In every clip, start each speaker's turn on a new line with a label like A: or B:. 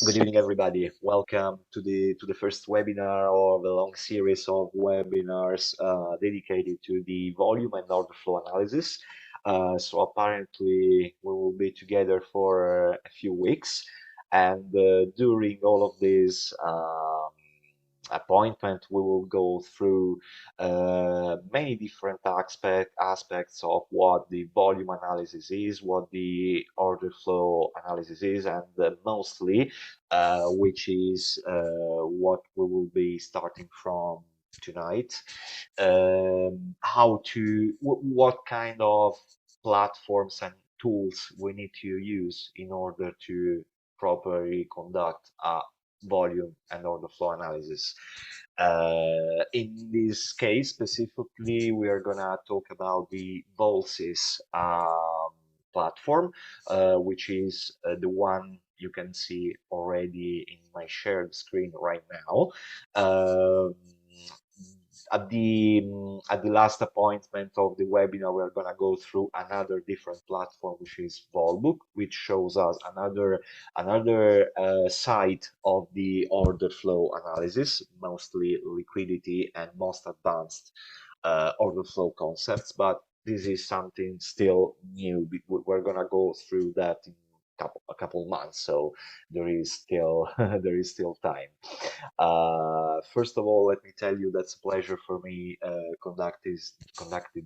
A: Good evening, everybody. Welcome to the first webinar of a long series of webinars dedicated to the volume and order flow analysis. So apparently we will be together for a few weeks, and during all of this appointment, we will go through many different aspects of what the volume analysis is, what the order flow analysis is, and mostly which is what we will be starting from tonight. What kind of platforms and tools we need to use in order to properly conduct a volume and order flow analysis. In this case specifically, we are gonna talk about the VolSys platform, which is the one you can see already in my shared screen right now. Um, at the last appointment of the webinar, we're gonna go through another different platform, which is Volbook, which shows us another side of the order flow analysis, mostly liquidity and most advanced order flow concepts. But this is something still new. We're gonna go through that in a couple months, so there is still there is still time. First of all, let me tell you that's a pleasure for me conducting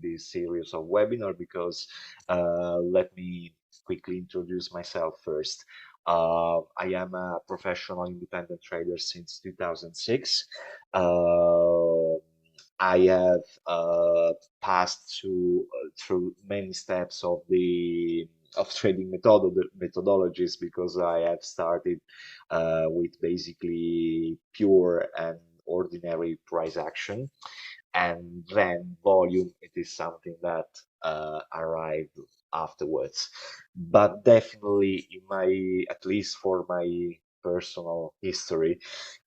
A: this series of webinar because let me quickly introduce myself first. I am a professional independent trader since 2006. Uh, I have passed through many steps of trading methodologies because I have started with basically pure and ordinary price action, and then volume. It is something that arrived afterwards, but definitely in my, at least for my personal history,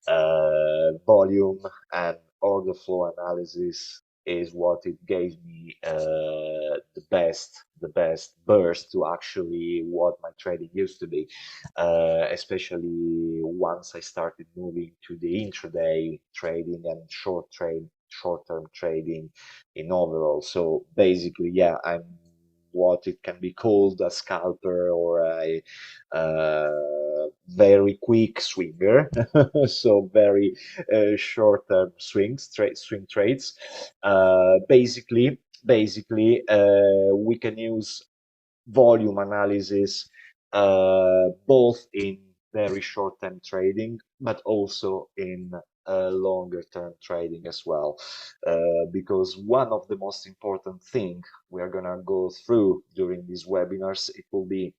A: volume and order flow analysis is what it gave me the best burst to actually what my trading used to be, especially once I started moving to the intraday trading and short-term trading in overall. So basically, yeah, I'm what it can be called a scalper or a very quick swinger, so very short-term swing trades. Basically, we can use volume analysis both in very short-term trading, but also in longer-term trading as well. Because one of the most important thing we are gonna go through during these webinars, it will be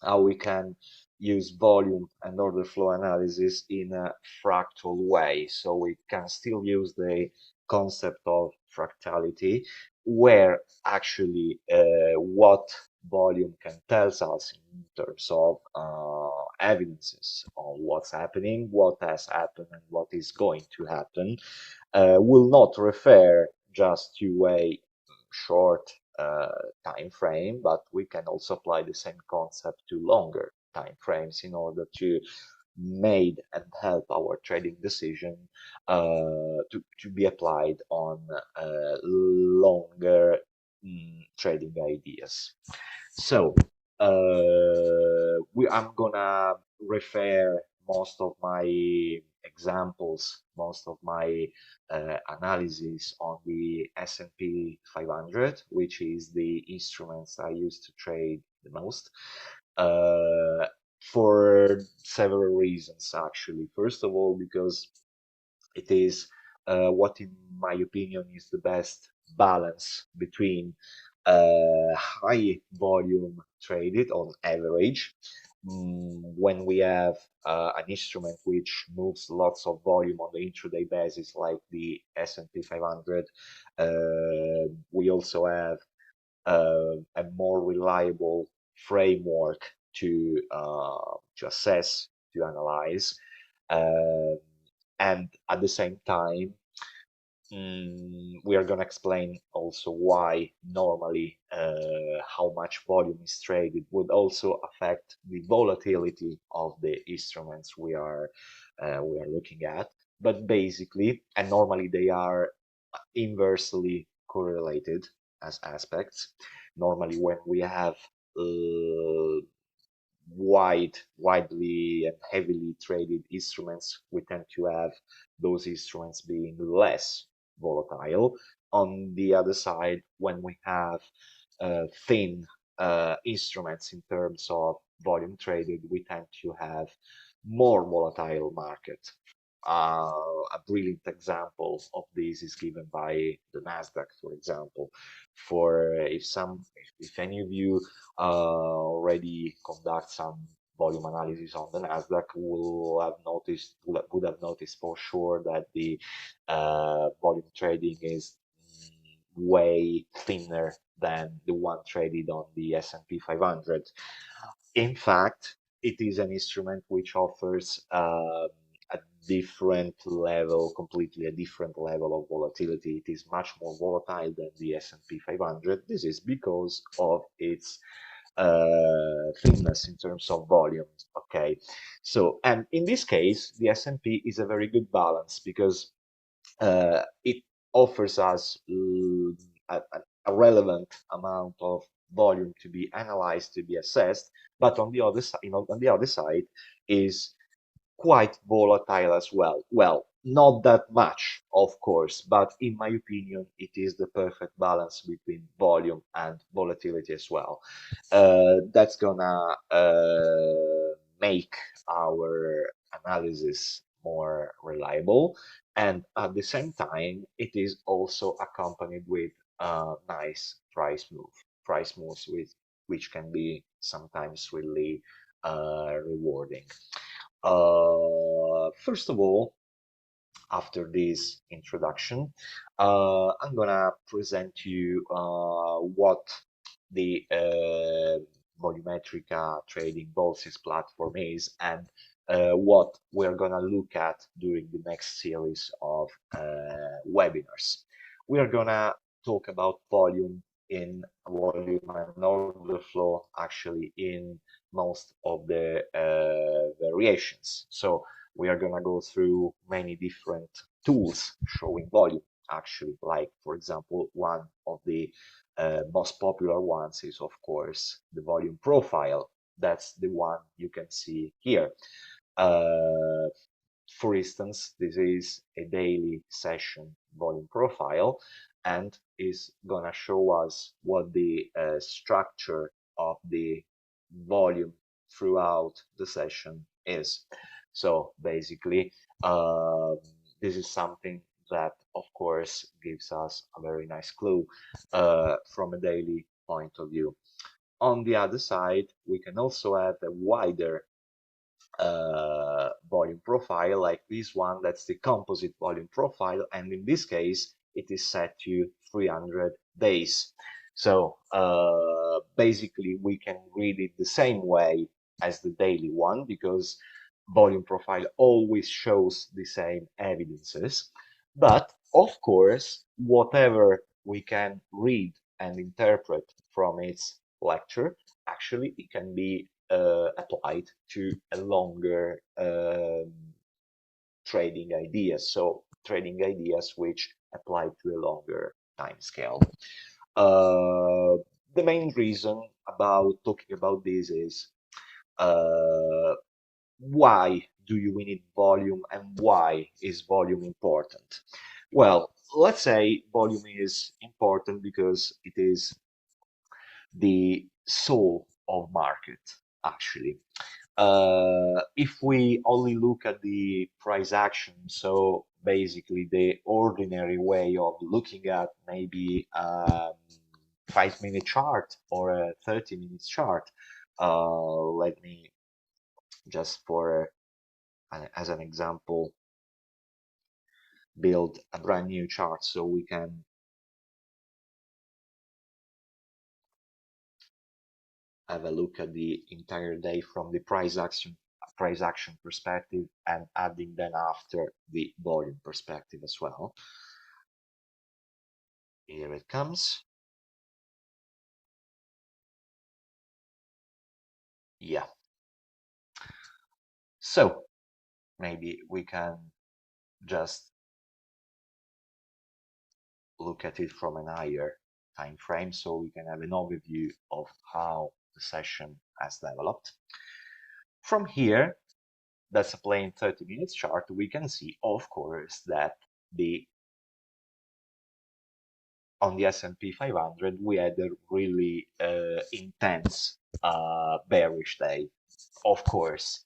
A: how we can use volume and order flow analysis in a fractal way. So we can still use the concept of fractality, where actually what volume can tell us in terms of evidences on what's happening, what has happened, and what is going to happen, will not refer just to a short time frame, but we can also apply the same concept to longer time frames in order to made and help our trading decision to be applied on longer trading ideas. So I'm gonna refer most of my examples, most of my analysis on the S&P 500, which is the instruments I use to trade the most, uh, for several reasons, actually. First of all, because it is what, in my opinion, is the best balance between high volume traded on average, when we have an instrument which moves lots of volume on the intraday basis, like the S&P 500. We also have a more reliable framework to assess, to analyze, uh, and at the same time, we are going to explain also why normally how much volume is traded would also affect the volatility of the instruments we are looking at. But basically, and normally they are inversely correlated as aspects. Normally, when we have widely and heavily traded instruments, we tend to have those instruments being less volatile. On the other side, when we have thin instruments in terms of volume traded, we tend to have more volatile market. A brilliant example of this is given by the Nasdaq, for example. For if any of you already conduct some volume analysis on the Nasdaq, would have noticed for sure that the volume trading is way thinner than the one traded on the S&P 500. In fact, it is an instrument which offers a different level, completely a different level of volatility. It is much more volatile than the S&P 500. This is because of its thinness in terms of volume. Okay, so and in this case, the S&P is a very good balance because it offers us a relevant amount of volume to be analyzed, to be assessed, but on the other side, on the other side, is quite volatile as well. Well, not that much, of course, but in my opinion, it is the perfect balance between volume and volatility as well. That's gonna make our analysis more reliable, and at the same time, it is also accompanied with a nice price moves with which can be sometimes really rewarding. First of all, after this introduction, I'm gonna present to you what the volumetric trading VolSys platform is and what we're gonna look at during the next series of webinars. We are gonna talk about volume and order flow actually in most of the variations. So we are going to go through many different tools showing volume actually, like for example, one of the most popular ones is of course the volume profile. That's the one you can see here. uh, for instance, this is a daily session volume profile and is gonna show us what the structure of the volume throughout the session is. So basically, this is something that, of course, gives us a very nice clue from a daily point of view. On the other side, we can also have a wider volume profile like this one. That's the composite volume profile, and in this case it is set to 300 days. So basically we can read it the same way as the daily one because volume profile always shows the same evidences, but of course whatever we can read and interpret from its lecture, actually it can be applied to a longer trading ideas. So trading ideas which apply to a longer time scale. The main reason about talking about this is why do you need volume and why is volume important? Well, let's say volume is important because it is the soul of market, actually. If we only look at the price action, so basically the ordinary way of looking at maybe 5-minute chart or a 30 minutes chart, let me just as an example build a brand new chart so we can have a look at the entire day from the price action perspective and adding then after the volume perspective as well. Here it comes. Yeah. So maybe we can just look at it from an higher time frame so we can have an overview of how the session has developed. From here, that's a plain 30 minutes chart, we can see, of course, that on the S&P 500, we had a really intense bearish day. Of course,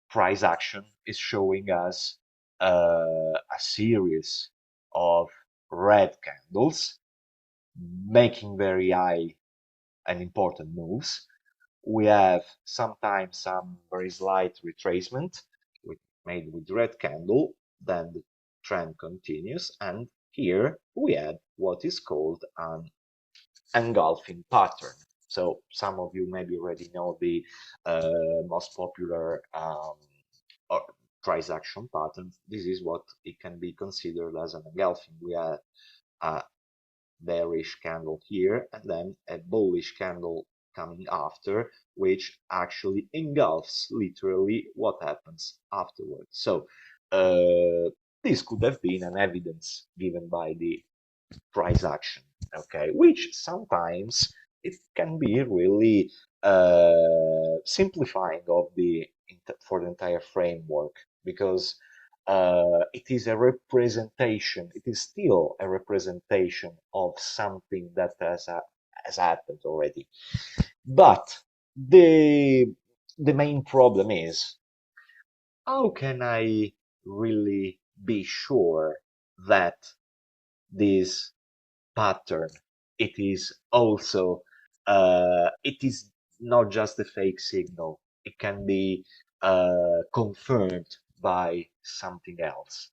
A: price action is showing us a series of red candles making very high and important moves. We have sometimes some very slight retracement made with red candle, then the trend continues, and here we have what is called an engulfing pattern. So some of you maybe already know the most popular price action pattern. This is what it can be considered as an engulfing. We have a bearish candle here and then a bullish candle coming after, which actually engulfs literally what happens afterwards. So this could have been an evidence given by the price action, okay, which sometimes it can be really simplifying of the for the entire framework, because it is a representation, it is still a representation of something that has happened already. But the main problem is, how can I really be sure that this pattern, it is also it is not just a fake signal, it can be confirmed by something else?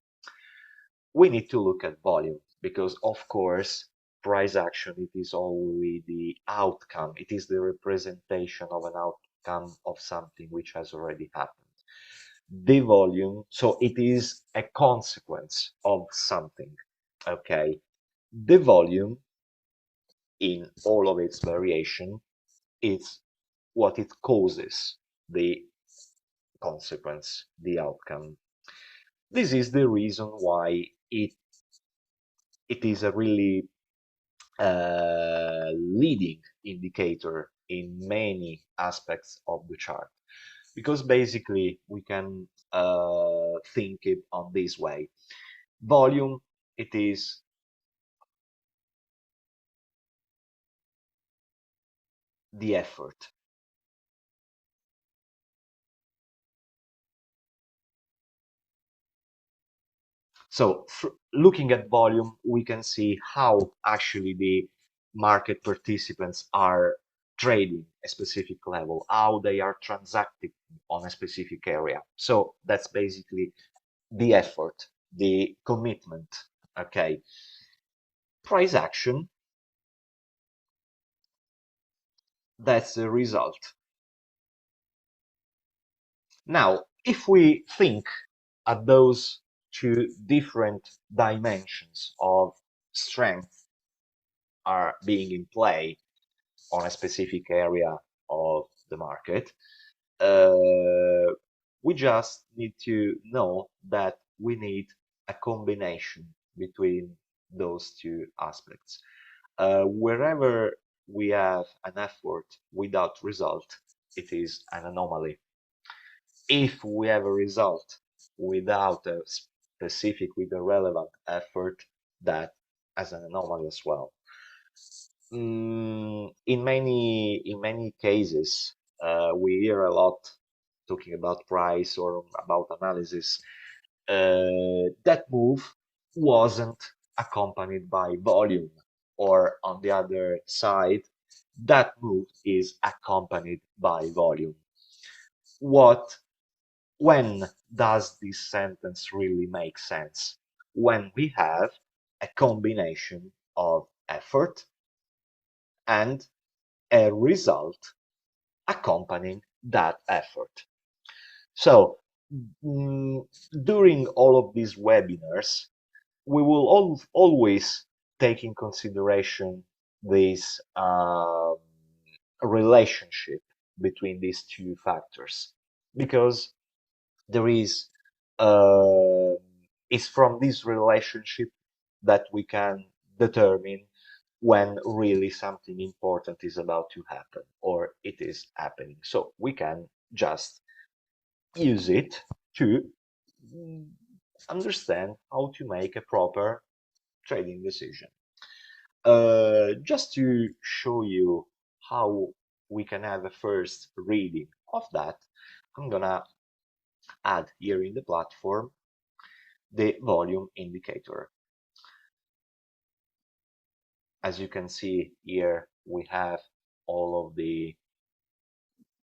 A: We need to look at volume, because of course price action, it is only the outcome, it is the representation of an outcome of something which has already happened. The volume, so it is a consequence of something, okay? The volume in all of its variation is what it causes, the consequence, the outcome. This is the reason why it is a really leading indicator in many aspects of the chart, because basically we can think it on this way. Volume, it is the effort. So looking at volume, we can see how actually the market participants are trading a specific level, how they are transacting on a specific area. So that's basically the effort, the commitment, okay? Price action, that's the result. Now, if we think at those two different dimensions of strength are being in play on a specific area of the market, uh, we just need to know that we need a combination between those two aspects. Wherever we have an effort without result, it is an anomaly. If we have a result without a specific, with a relevant effort, that as an anomaly as well. In many cases, we hear a lot talking about price or about analysis. That move wasn't accompanied by volume, or on the other side, that move is accompanied by volume. When does this sentence really make sense? When we have a combination of effort and a result accompanying that effort. So during all of these webinars, we will always take in consideration this relationship between these two factors, because there is it's from this relationship that we can determine when really something important is about to happen or it is happening. So we can just use it to understand how to make a proper trading decision. Just to show you how we can have a first reading of that, I'm gonna add here in the platform the volume indicator. As you can see here, we have all of the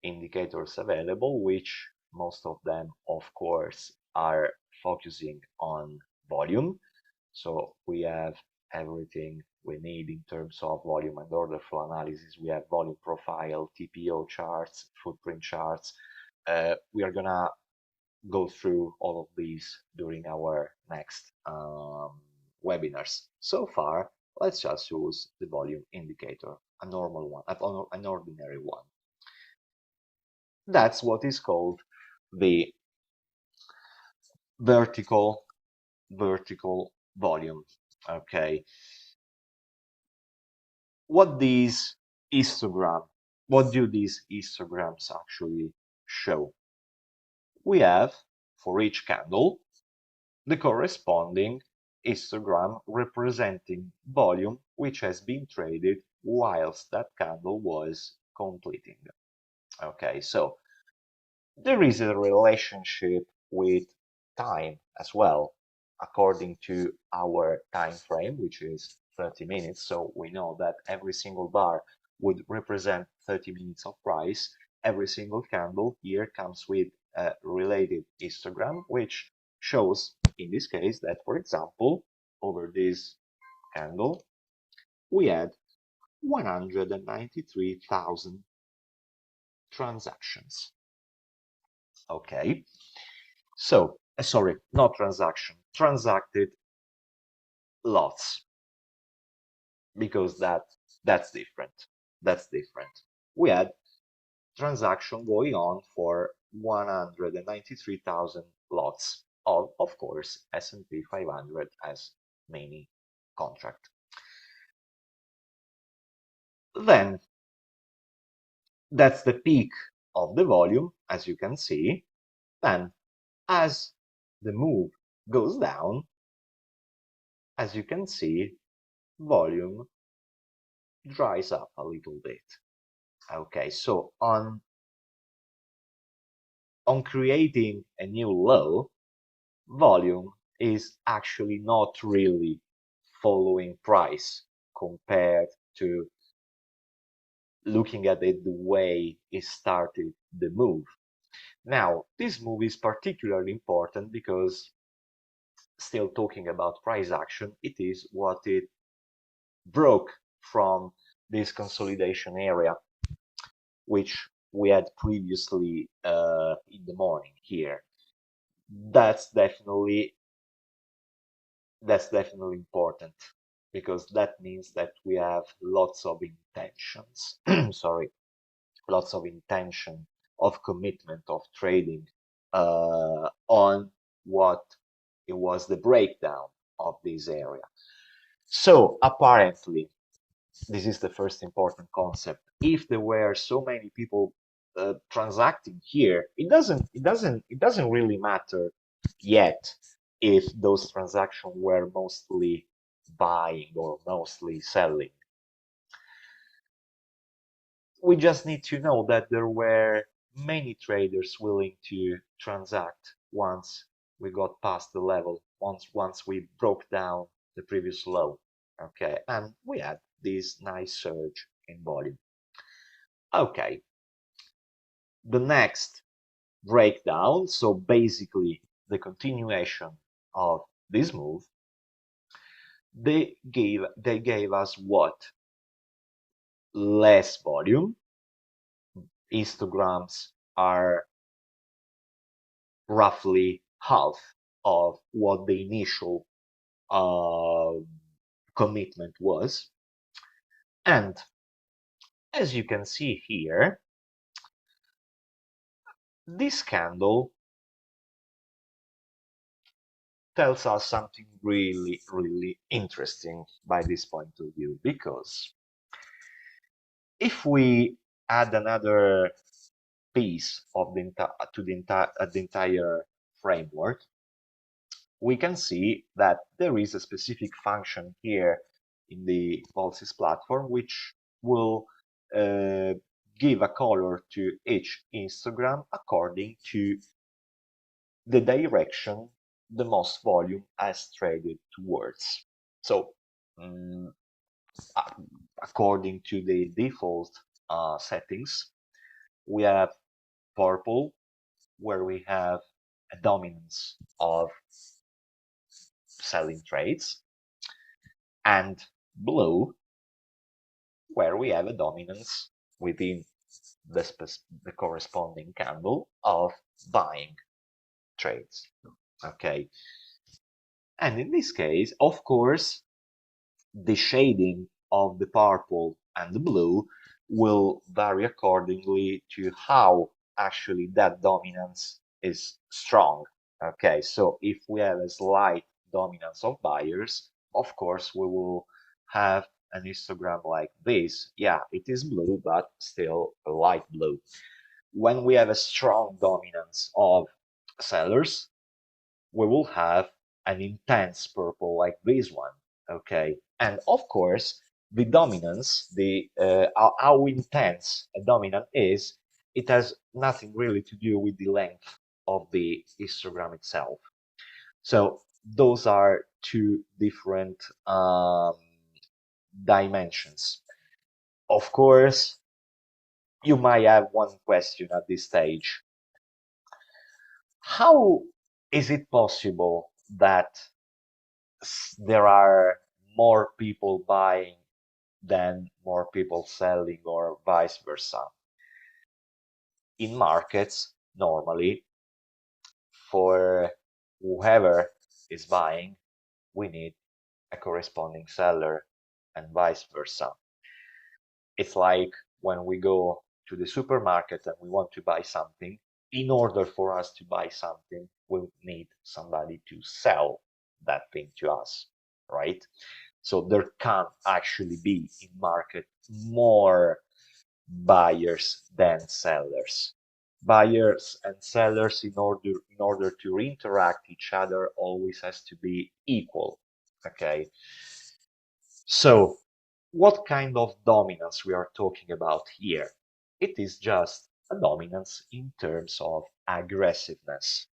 A: indicators available, which most of them, of course, are focusing on volume. So we have everything we need in terms of volume and order flow analysis. We have volume profile, TPO charts, footprint charts. We are gonna go through all of these during our next webinars. So far, let's just use the volume indicator, a normal one, an ordinary one. That's what is called the vertical volume. Okay. What do these histograms actually show? We have, for each candle, the corresponding histogram representing volume which has been traded whilst that candle was completing. Okay, so there is a relationship with time as well, according to our time frame, which is 30 minutes. So we know that every single bar would represent 30 minutes of price. Every single candle here comes with a related histogram, which shows, in this case, that, for example, over this candle, we had 193,000 transactions. Okay, so sorry, not transaction, transacted lots, because that's different. That's different. We had transaction going on for 193,000 lots of course, S&P 500 as mini contract. Then that's the peak of the volume, as you can see. Then as the move goes down, as you can see, volume dries up a little bit. Okay, so on creating a new low, volume is actually not really following price compared to looking at it the way it started the move. Now, this move is particularly important because, still talking about price action, it is what it broke from this consolidation area, which we had previously in the morning here. That's definitely important, because that means that we have lots of intentions, sorry, lots of intention of commitment of trading on what it was the breakdown of this area. So apparently, this is the first important concept. If there were so many people transacting here, it doesn't really matter yet if those transactions were mostly buying or mostly selling. We just need to know that there were many traders willing to transact once we got past the level, once we broke down the previous low. Okay, and we had this nice surge in volume. Okay, the next breakdown, so basically the continuation of this move, they gave us what? Less volume. Histograms are roughly half of what the initial commitment was. And as you can see here, this candle tells us something really, really interesting by this point of view, because if we add another piece of the entire framework, we can see that there is a specific function here in the VolSys platform which will uh, give a color to each histogram according to the direction the most volume has traded towards. So, um, according to the default settings, we have purple, where we have a dominance of selling trades, and blue, where we have a dominance within the corresponding candle of buying trades. Okay, and in this case, of course, the shading of the purple and the blue will vary accordingly to how actually that dominance is strong. Okay, so if we have a slight dominance of buyers, of course we will have an histogram like this. Yeah, it is blue, but still a light blue. When we have a strong dominance of sellers, we will have an intense purple like this one. Okay, and of course the dominance, the how intense a dominant is, it has nothing really to do with the length of the histogram itself. So those are two different dimensions. Of course, you might have one question at this stage: how is it possible that there are more people buying than more people selling, or vice versa? In markets, normally, for whoever is buying, we need a corresponding seller, and vice versa. It's like when we go to the supermarket and we want to buy something. In order for us to buy something, we need somebody to sell that thing to us, right? So there can actually be in market more buyers than sellers. Buyers and sellers, in order to interact each other, always has to be equal. Okay. So what kind of dominance we are talking about here? It is just a dominance in terms of aggressiveness.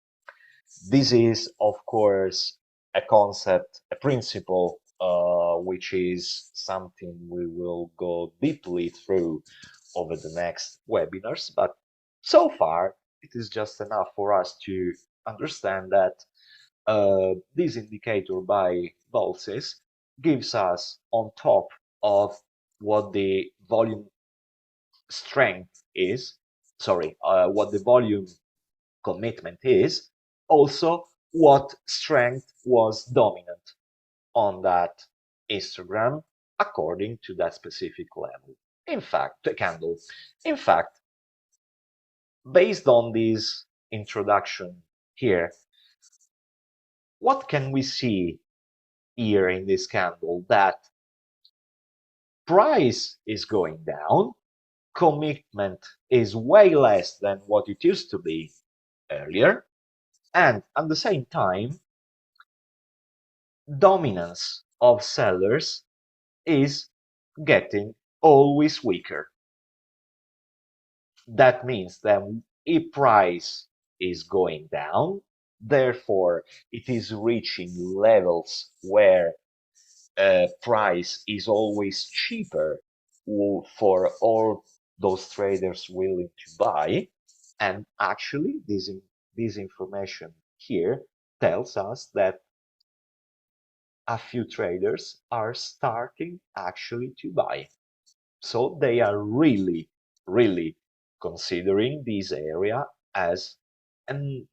A: This is, of course, a concept, a principle, which is something we will go deeply through over the next webinars. But so far, it is just enough for us to understand that this indicator by VolSys gives us, on top of what the volume strength is, what the volume commitment is, also what strength was dominant on that histogram according to that specific level. In fact, the candle. In fact, based on this introduction here, what can we see here in this candle? That price is going down, commitment is way less than what it used to be earlier, and at the same time, dominance of sellers is getting always weaker. That means that if price is going down, therefore it is reaching levels where price is always cheaper for all those traders willing to buy. And actually, this information here tells us that a few traders are starting actually to buy. So they are really, really considering this area as an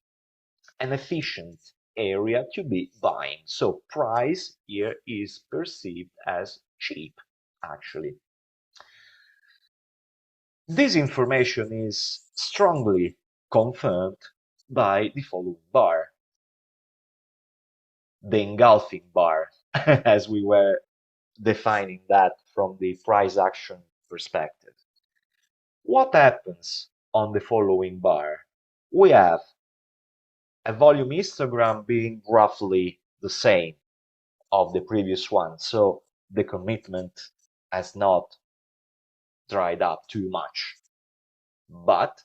A: efficient area to be buying. So price here is perceived as cheap, actually. This information is strongly confirmed by the following bar, the engulfing bar, as we were defining that from the price action perspective. What happens on the following bar? We have a volume histogram being roughly the same of the previous one, so the commitment has not dried up too much. But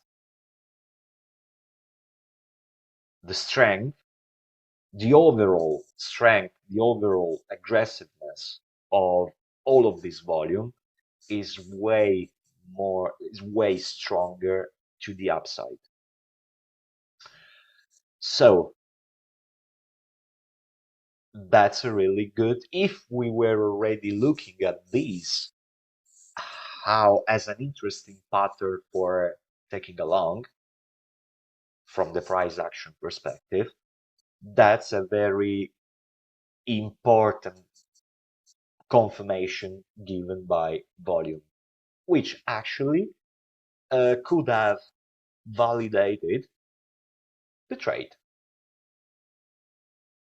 A: the strength, the overall strength, the overall aggressiveness of all of this volume is way stronger to the upside. So that's a really good, if we were already looking at these how as an interesting pattern for taking along from the price action perspective, that's a very important confirmation given by volume, which actually could have validated the trade.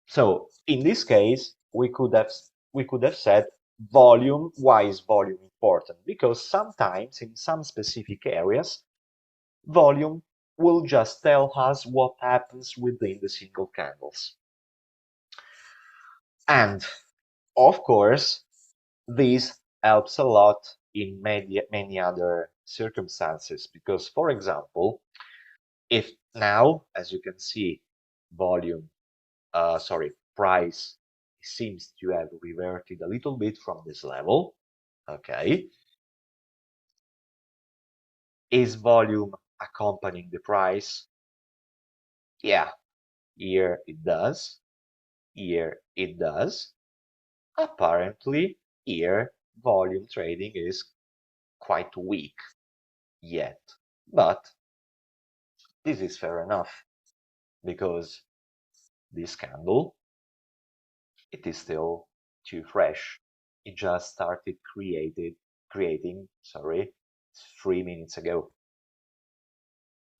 A: So in this case, we could have said volume. Why is volume important? Because sometimes in some specific areas, volume will just tell us what happens within the single candles. And of course, this helps a lot in many other circumstances, because, for example, if now, as you can see, price seems to have reverted a little bit from this level, okay, is volume accompanying the price? Yeah, here it does, here it does. Apparently, here volume trading is quite weak yet, but this is fair enough because this candle, it is still too fresh. It just started creating 3 minutes ago.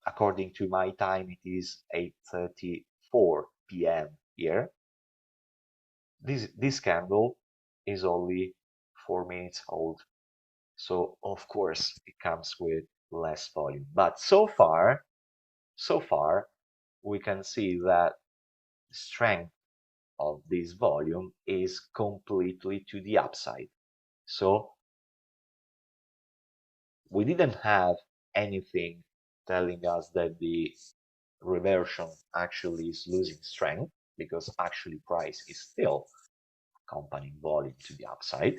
A: According to my time, it is 8:34 p.m. here. This candle is only 4 minutes old. So of course it comes with less volume. But so far, we can see that the strength of this volume is completely to the upside. So we didn't have anything telling us that the reversion actually is losing strength, because actually price is still accompanying volume to the upside.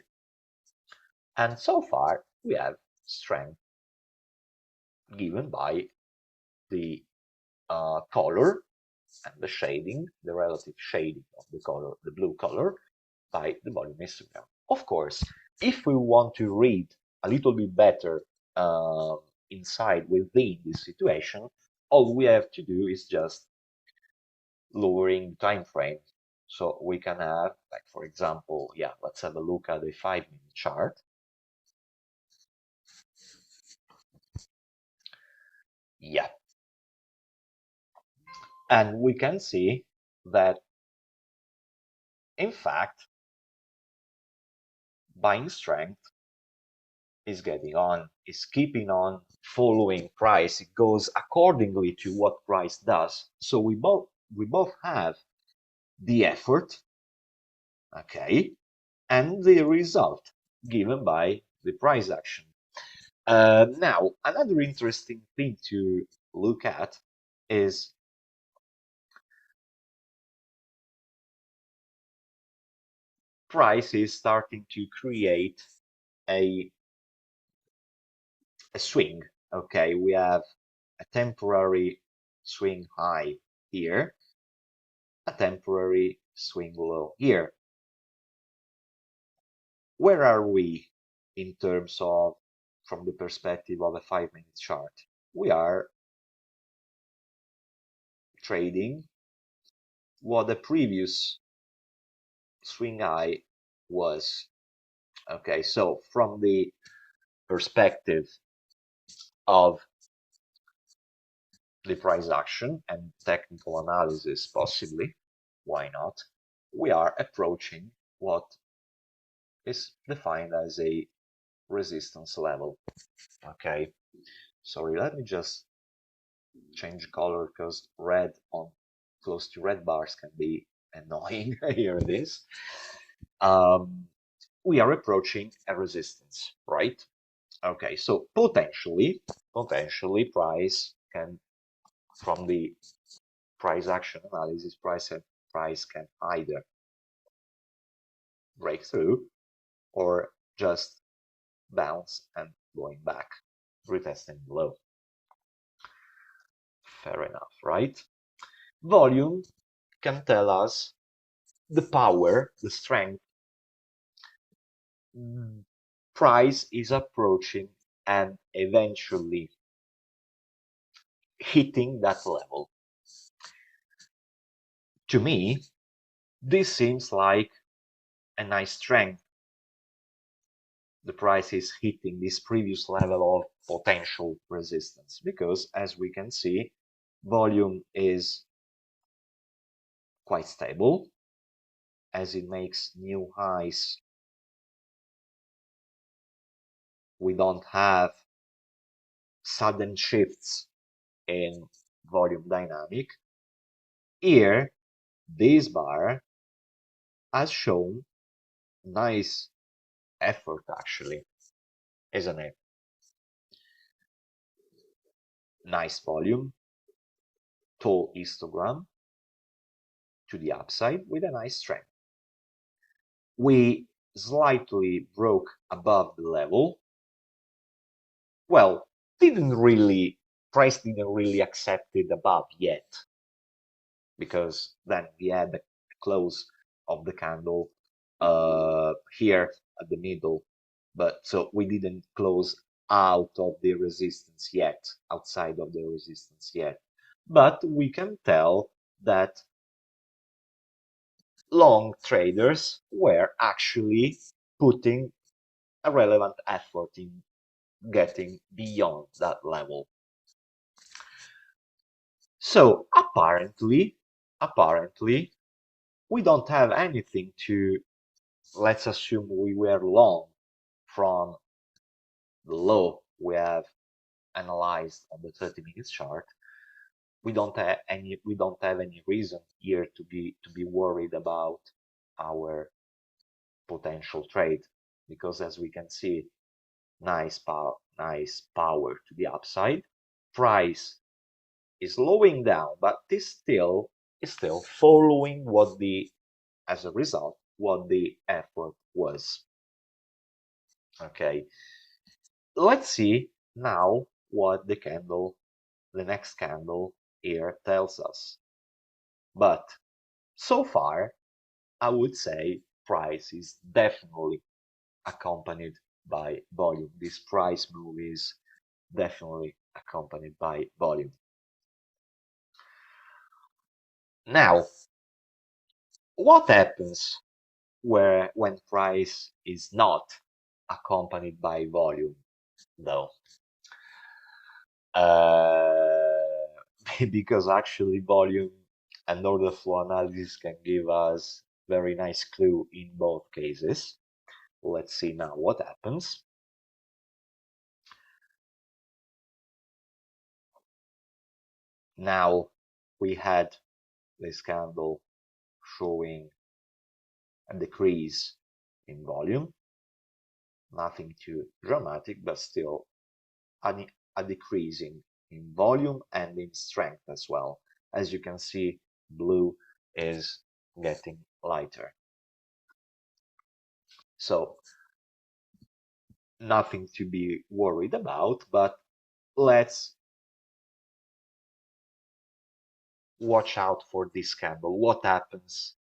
A: And so far we have strength given by the color and the shading, the relative shading of the color, the blue color, by the volume histogram. Of course, if we want to read a little bit better inside within this situation, all we have to do is just lowering time frame. So we can have, like, for example, yeah, let's have a look at the 5-minute chart. Yeah. And we can see that, in fact, buying strength is getting on, is keeping on following price. It goes accordingly to what price does. So we both have the effort, okay, and the result given by the price action. Now, another interesting thing to look at is price is starting to create a swing. Okay, we have a temporary swing high here, a temporary swing low here. Where are we in terms of, from the perspective of a 5-minute chart? We are trading what the previous swing high was. Okay, so from the perspective of the price action and technical analysis, possibly, why not, we are approaching what is defined as a resistance level. Okay, sorry, let me just change color because red on close to red bars can be annoying. Here it is. We are approaching a resistance, right? Okay, so potentially price can, from the price action analysis, price can either break through or just bounce and going back, retesting below. Fair enough, right? Volume can tell us the power, the strength price is approaching and eventually hitting that level. To me, this seems like a nice strength. The price is hitting this previous level of potential resistance because, as we can see, volume is quite stable as it makes new highs. We don't have sudden shifts in volume dynamic. Here, this bar has shown nice effort, actually, isn't it? Nice volume, tall histogram to the upside with a nice strength. We slightly broke above the level. Well, price didn't really accept it above yet, because then we had the close of the candle here at the middle, but so we didn't close out of the resistance yet, outside of the resistance yet. But we can tell that long traders were actually putting a relevant effort in getting beyond that level. So apparently, we don't have anything to, let's assume we were long from the low we have analyzed on the 30 minutes chart. We don't have any reason here to be worried about our potential trade, because as we can see, nice power to the upside. Price is slowing down, but is still following as a result, what the effort was. Okay, let's see now what the next candle here tells us. But so far, I would say price is definitely accompanied by volume. This price move is definitely accompanied by volume. Now, what happens when price is not accompanied by volume, though? Because actually volume and order flow analysis can give us very nice clue in both cases. Let's see now what happens. Now we had this candle showing a decrease in volume, nothing too dramatic, but still a decreasing in volume and in strength as well. As you can see, blue is getting lighter. So nothing to be worried about, but let's watch out for this candle. What happens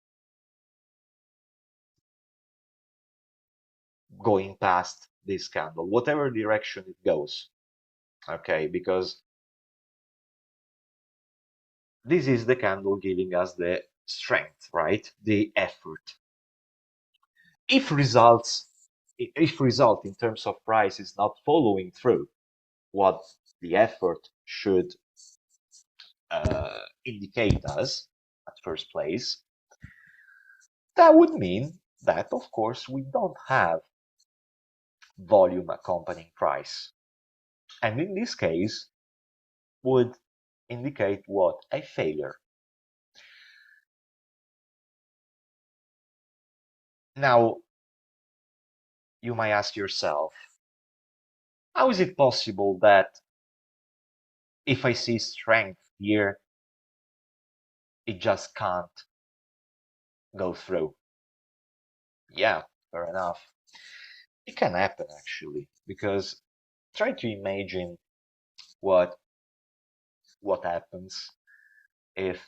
A: going past this candle, whatever direction it goes? Okay, because this is the candle giving us the strength, right? The effort. If result in terms of price is not following through what the effort should indicate us at first place, that would mean that, of course, we don't have volume accompanying price. And in this case, would indicate what? A failure. Now, you might ask yourself, how is it possible that if I see strength here, it just can't go through? Yeah, fair enough. It can happen actually, because try to imagine what happens if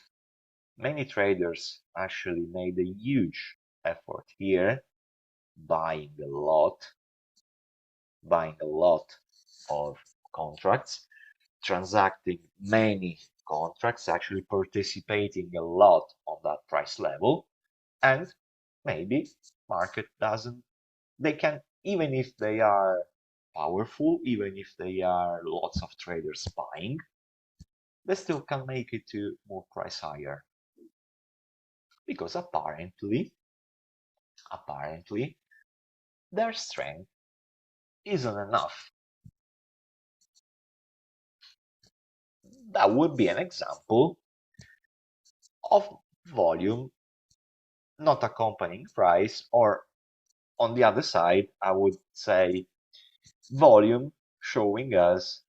A: many traders actually made a huge effort here, buying a lot of contracts, transacting many contracts, actually participating a lot on that price level, and maybe market doesn't, they can, even if they are powerful, even if they are lots of traders buying, they still can make it to move price higher, because apparently their strength isn't enough. That would be an example of volume not accompanying price, or on the other side, I would say volume showing us,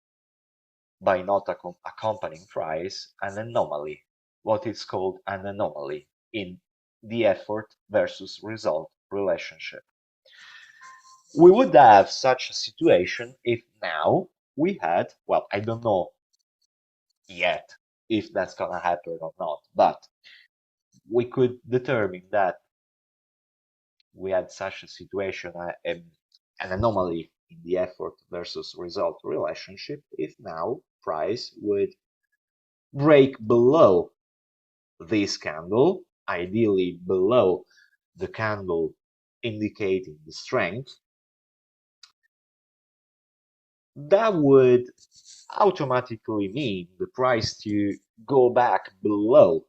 A: by not accompanying price, an anomaly, what is called an anomaly in the effort versus result relationship. We would have such a situation if now we had, well, I don't know yet if that's gonna happen or not, but we could determine that we had such a situation, an anomaly in the effort versus result relationship, if now price would break below this candle, ideally below the candle indicating the strength, that would automatically mean the price to go back below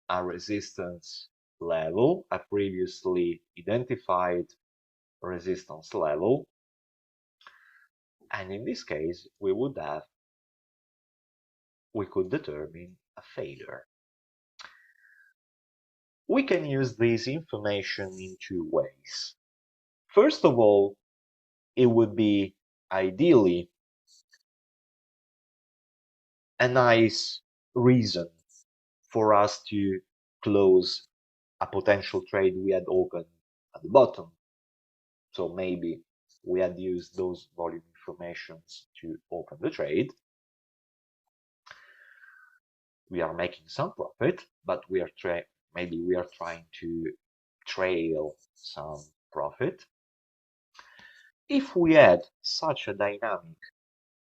A: a resistance level, a previously identified resistance level, and in this case we could determine a failure. We can use this information in two ways. First of all, it would be ideally a nice reason for us to close a potential trade we had opened at the bottom. So maybe we had used those volume informations to open the trade. We are making some profit, but maybe we are trying to trail some profit. If we had such a dynamic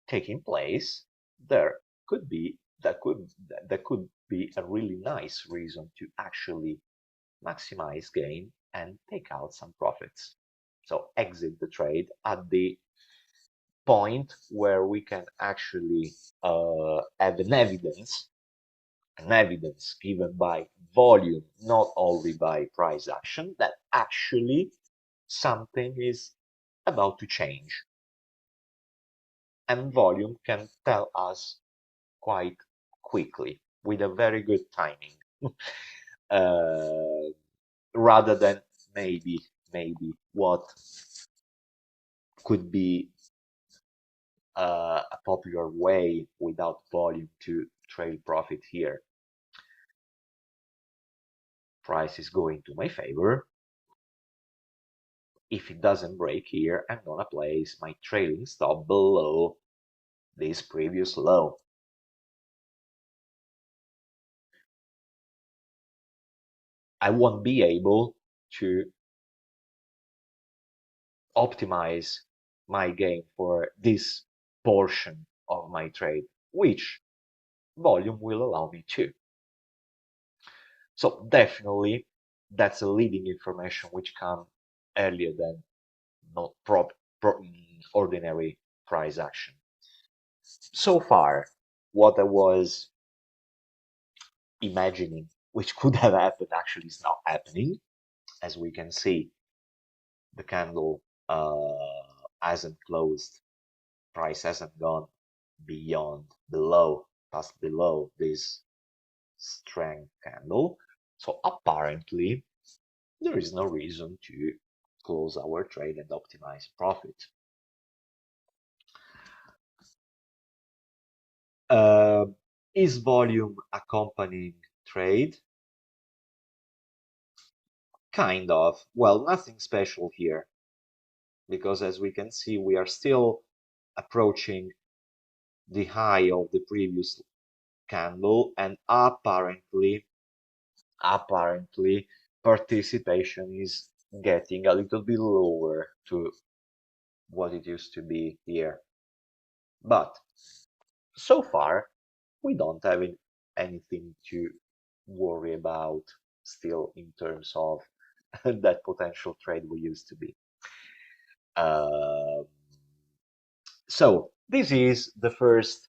A: taking place, that could be a really nice reason to actually maximize gain and take out some profits. So exit the trade at the point where we can actually have an evidence given by volume, not only by price action, that actually something is about to change. And volume can tell us quite quickly with a very good timing, rather than maybe what could be a popular way without volume to trail profit here. Price is going to my favor. If it doesn't break here, I'm gonna place my trailing stop below this previous low. I won't be able to optimize my gain for this portion of my trade, which volume will allow me to. So definitely that's a leading information which come earlier than not ordinary price action. So far, what I was imagining which could have happened actually is not happening. As we can see, the candle hasn't closed, price hasn't gone beyond below, past below this strength candle. So apparently there is no reason to close our trade and optimize profit. Uh, is volume accompanying trade? Kind of. Well, nothing special here, because as we can see, we are still approaching the high of the previous candle, and apparently participation is getting a little bit lower to what it used to be here. But so far, we don't have anything to worry about still in terms of that potential trade we used to be. So this is the first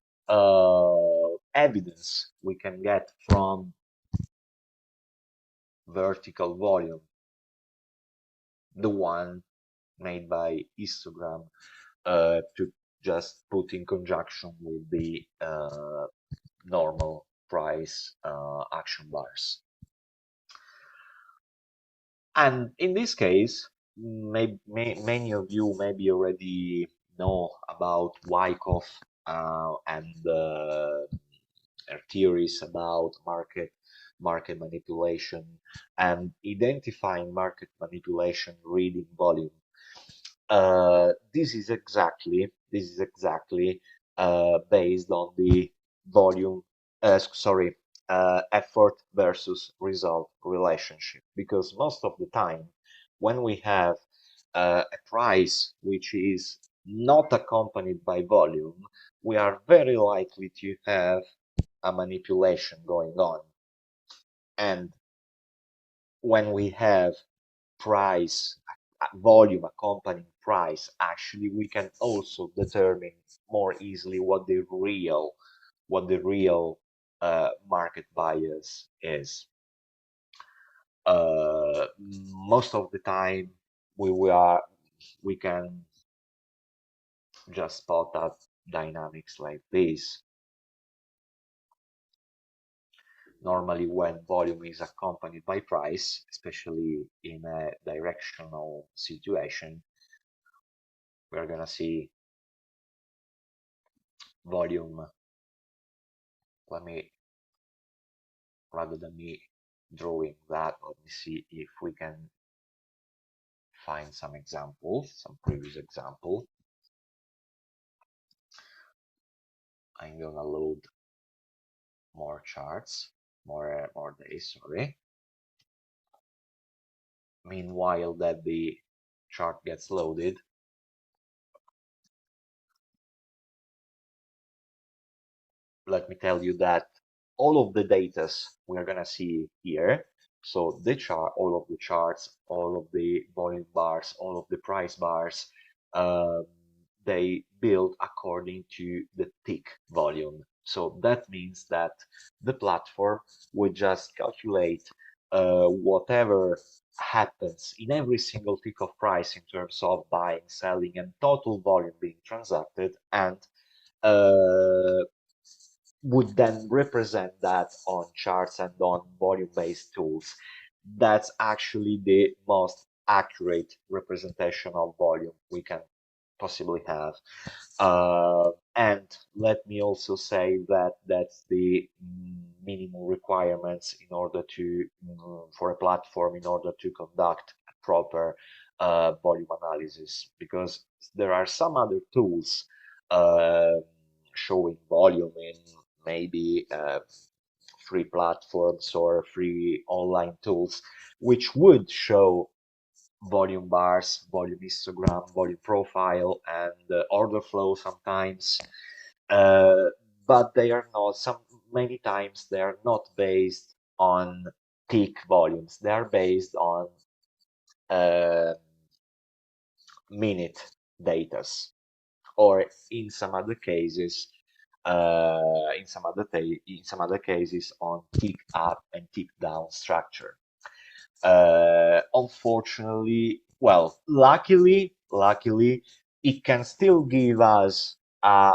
A: evidence we can get from vertical volume, the one made by histogram to just put in conjunction with the normal price action bars. And in this case, many of you maybe already know about Wyckoff and their theories about market manipulation and identifying market manipulation reading volume. This is exactly based on the volume, sorry, effort versus result relationship. Because most of the time, when we have a price which is not accompanied by volume, we are very likely to have a manipulation going on. And when we have price volume accompanying price, actually we can also determine more easily what the real market bias is. Most of the time we can just spot out dynamics like this. Normally when volume is accompanied by price, especially in a directional situation, we're gonna see volume. Let me, rather than me drawing that, let me see if we can find some examples, some previous example. I'm gonna load more charts, more days, sorry. Meanwhile that the chart gets loaded, let me tell you that all of the datas we're gonna see here, so the chart, all of the charts, all of the volume bars, all of the price bars, um, they build according to the tick volume. So that means that the platform would just calculate whatever happens in every single tick of price in terms of buying, selling, and total volume being transacted, and uh, would then represent that on charts and on volume-based tools. That's actually the most accurate representation of volume we can possibly have. And let me also say that that's the minimum requirements in order to for a platform in order to conduct a proper volume analysis, because there are some other tools uh, showing volume in maybe free platforms or free online tools, which would show volume bars, volume histogram, volume profile, and order flow sometimes. Uh, but they are not, many times they are not based on peak volumes. They are based on uh, minute datas, or in some other cases, in some other cases, on tick up and tick down structure. Unfortunately, well, luckily, it can still give us a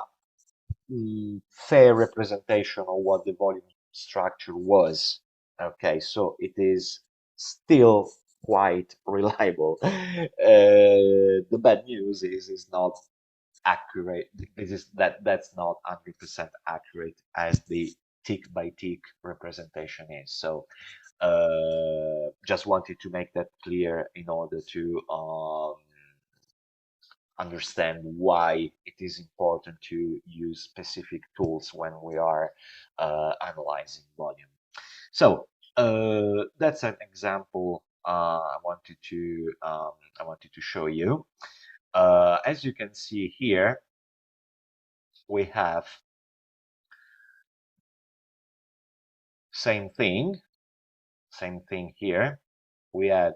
A: fair representation of what the volume structure was. Okay, so it is still quite reliable. The bad news is not accurate. This is that's not 100% accurate as the tick by tick representation is. So just wanted to make that clear in order to understand why it is important to use specific tools when we are analyzing volume. So that's an example I wanted to show you. As you can see here, we have same thing here. We had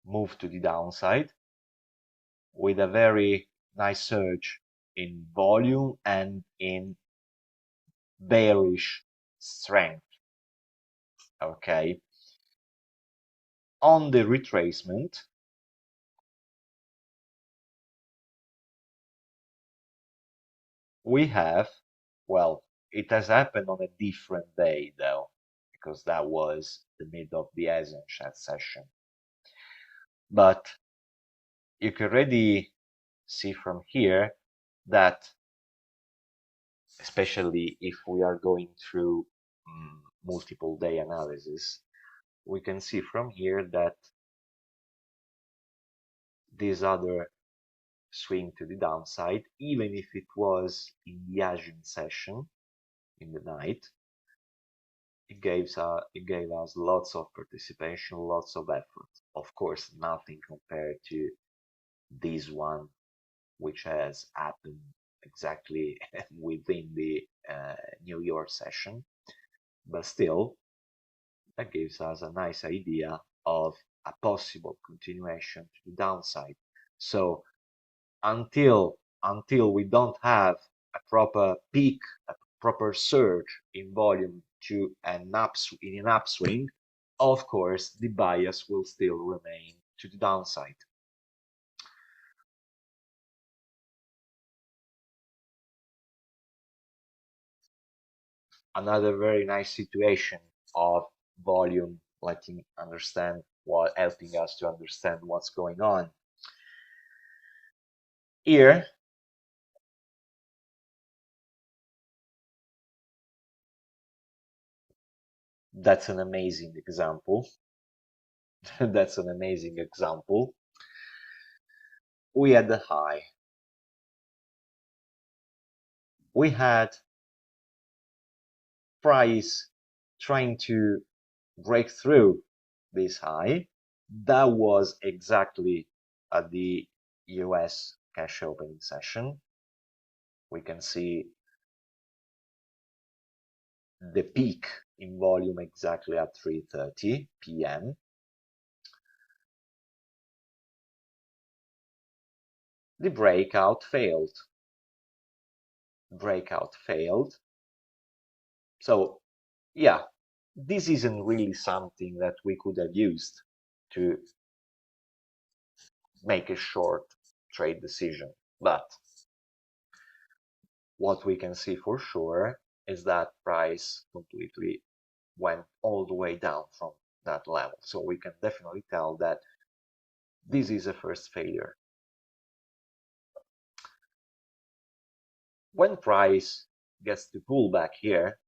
A: moved to the downside with a very nice surge in volume and in bearish strength. Okay. On the retracement, we have, well, it has happened on a different day though, because that was the mid of the S1E1 session. But you can already see from here that, especially if we are going through multiple day analysis, we can see from here that this other swing to the downside, even if it was in the Asian session in the night, it gave us lots of participation, lots of effort. Of course, nothing compared to this one, which has happened exactly within the New York session, but still, that gives us a nice idea of a possible continuation to the downside. So until we don't have a proper peak, a proper surge in volume to in an upswing, of course the bias will still remain to the downside. Another very nice situation of volume helping us to understand what's going on. Here, that's an amazing example. That's an amazing example. We had the high. We had price trying to break through this high. That was exactly at the US cash opening session. We can see the peak in volume exactly at 3:30 p.m. The breakout failed. So yeah, this isn't really something that we could have used to make a short trade decision. But what we can see for sure is that price completely went all the way down from that level. So we can definitely tell that this is a first failure. When price gets to pull back here,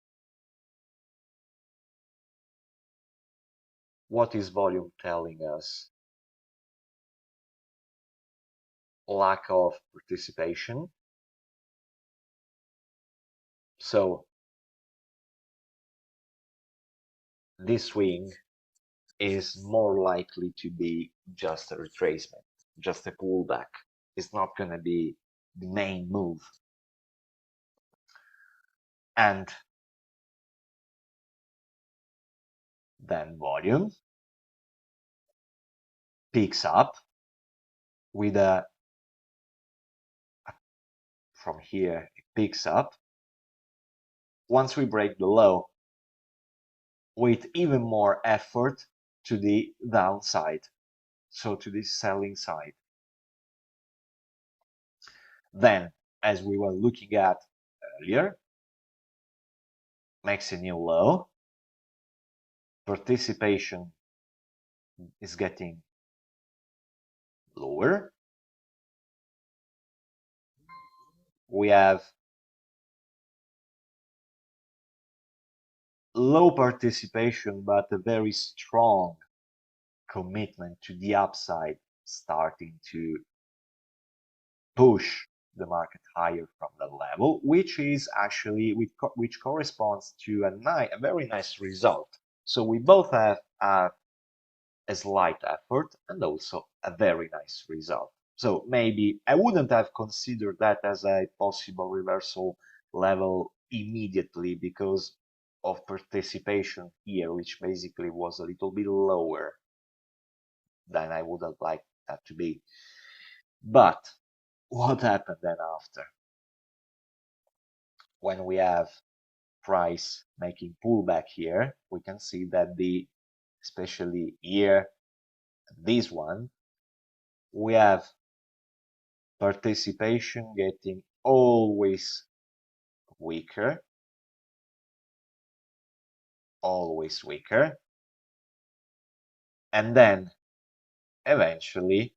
A: what is volume telling us? Lack of participation. So this swing is more likely to be just a retracement, just a pullback. It's not going to be the main move. And then volume picks up with from here, it picks up once we break the low with even more effort to the downside, so to the selling side. Then, as we were looking at earlier, makes a new low, participation is getting lower. We have low participation, but a very strong commitment to the upside, starting to push the market higher from the level, which is actually which corresponds to a very nice result. So we both have a slight effort and also a very nice result. So maybe I wouldn't have considered that as a possible reversal level immediately because of participation here, which basically was a little bit lower than I would have liked that to be. But what happened then after? When we have price making pullback here, we can see that especially here, this one, we have participation getting always weaker, and then eventually,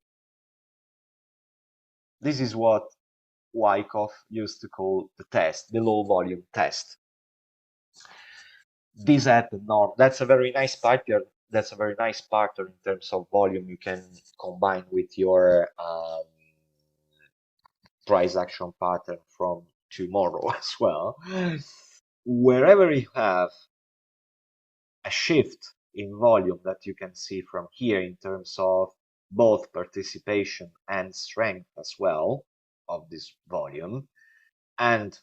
A: this is what Wyckoff used to call the test, the low volume test. This happened that's a very nice pattern. That's a very nice pattern in terms of volume you can combine with your price action pattern from tomorrow as well. Wherever you have a shift in volume that you can see from here in terms of both participation and strength as well of this volume, and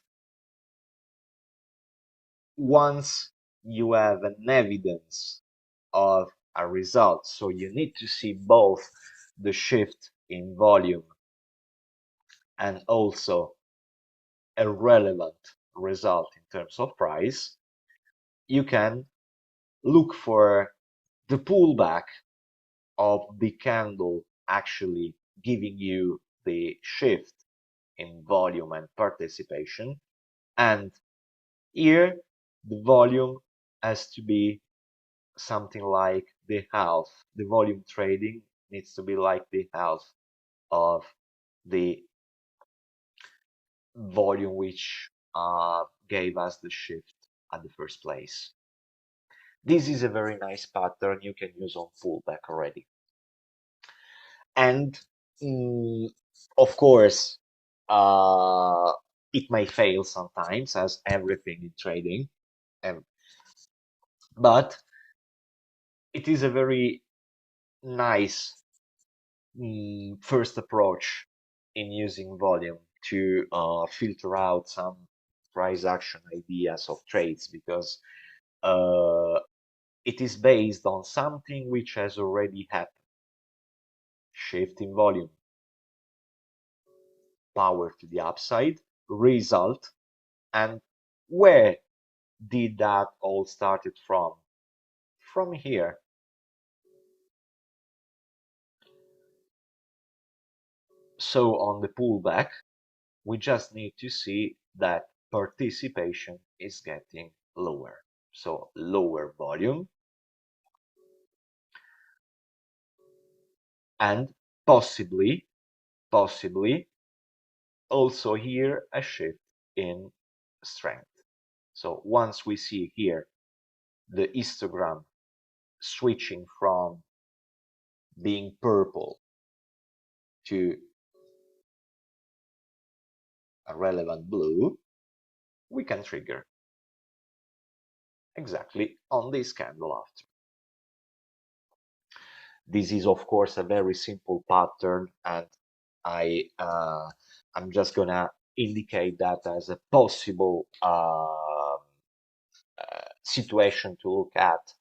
A: once you have an evidence of a result, so you need to see both the shift in volume and also a relevant result in terms of price, you can look for the pullback of the candle actually giving you the shift in volume and participation. And here the volume has to be something like the half. The volume trading needs to be like the half of the volume which gave us the shift at the first place. This is a very nice pattern you can use on pullback already. And of course, it may fail sometimes, as everything in trading, but it is a very nice first approach in using volume to filter out some price action ideas of trades, because it is based on something which has already happened. Shift in volume, power to the upside, result, and where did that all started from? From here. So on the pullback, we just need to see that participation is getting lower. So lower volume and possibly also here a shift in strength. So once we see here the histogram switching from being purple to a relevant blue, we can trigger exactly on this candle after. This is of course a very simple pattern, and I'm just gonna indicate that as a possible situation to look at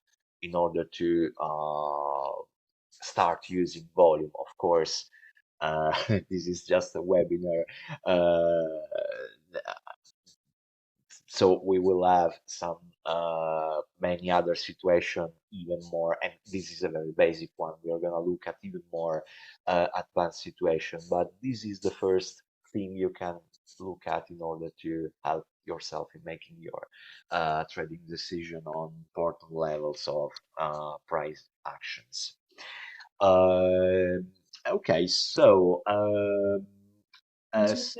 A: in order to start using volume. Of course, this is just a webinar, so we will have some many other situation even more, and this is a very basic one. We are going to look at even more advanced situation, but this is the first thing you can look at in order to help yourself in making your trading decision on important levels of price actions. Okay, so does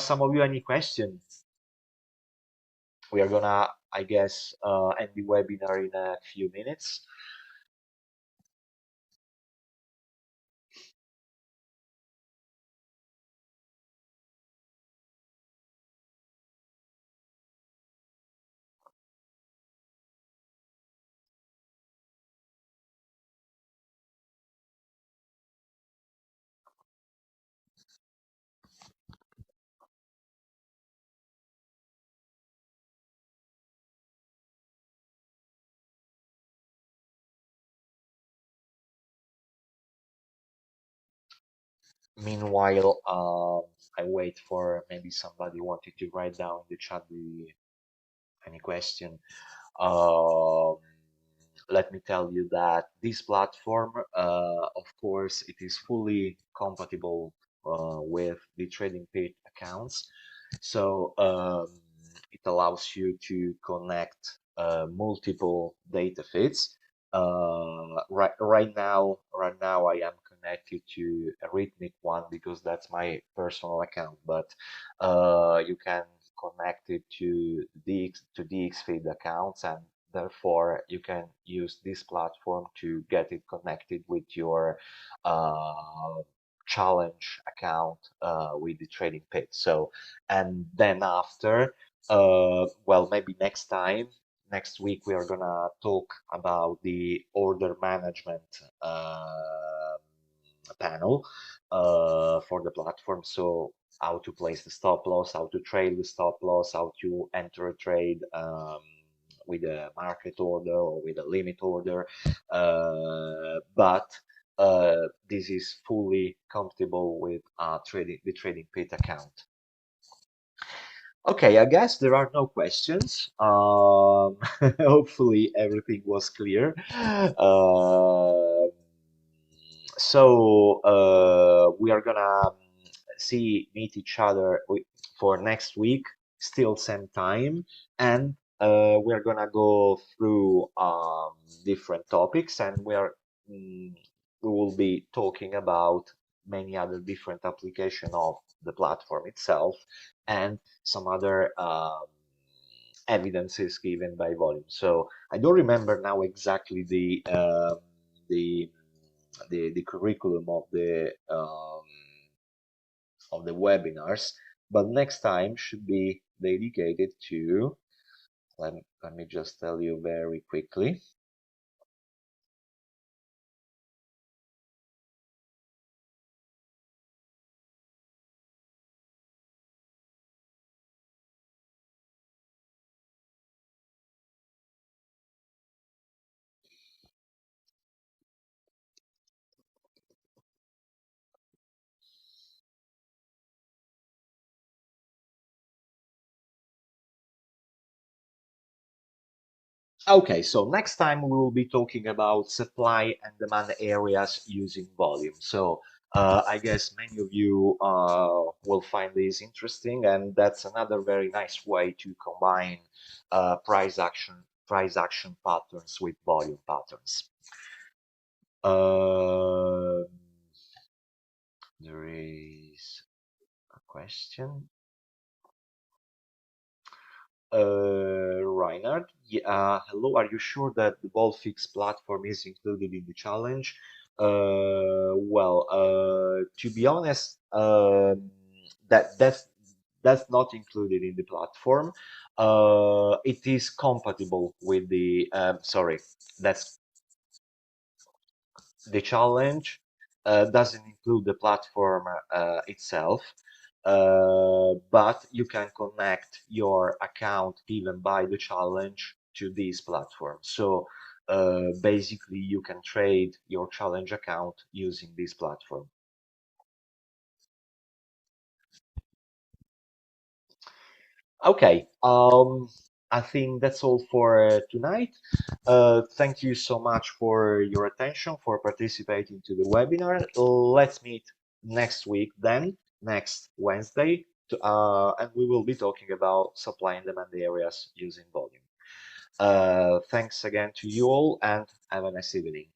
A: some of you any question? We are gonna, I guess, end the webinar in a few minutes. Meanwhile, I wait for maybe somebody wanted to write down in the chat any question. Um, Let me tell you that this platform, of course, it is fully compatible with the trading page accounts. So it allows you to connect multiple data feeds. Right now, I am connected to a Rhythmic one because that's my personal account. But you can connect it to DX feed accounts, and therefore you can use this platform to get it connected with your challenge account with the trading page. So, and then after, well, maybe next week, we are gonna talk about the order management panel for the platform. So how to place the stop loss, how to trade the stop loss, how to enter a trade with a market order or with a limit order. But this is fully compatible with the trading pit account. Okay, I guess there are no questions. Hopefully everything was clear. So we are gonna meet each other for next week, still same time, and we are gonna go through different topics, and we will be talking about many other different application of the platform itself and some other evidences given by volume. So I don't remember now exactly the the curriculum of the webinars, but next time should be dedicated to, let me just tell you very quickly. Okay, so next time we will be talking about supply and demand areas using volume. So I guess many of you will find this interesting, and that's another very nice way to combine price action patterns with volume patterns. There is a question. Reinhard, hello. Are you sure that the VolFix platform is included in the challenge? To be honest, that's not included in the platform. It is compatible with the. Sorry, that's the challenge doesn't include the platform itself, but you can connect your account given by the challenge to this platform. So basically, you can trade your challenge account using this platform. Okay, I think that's all for tonight. Thank you so much for your attention, for participating to the webinar. Let's meet next week then, next Wednesday, and we will be talking about supply and demand areas using volume. Thanks again to you all, and have a nice evening.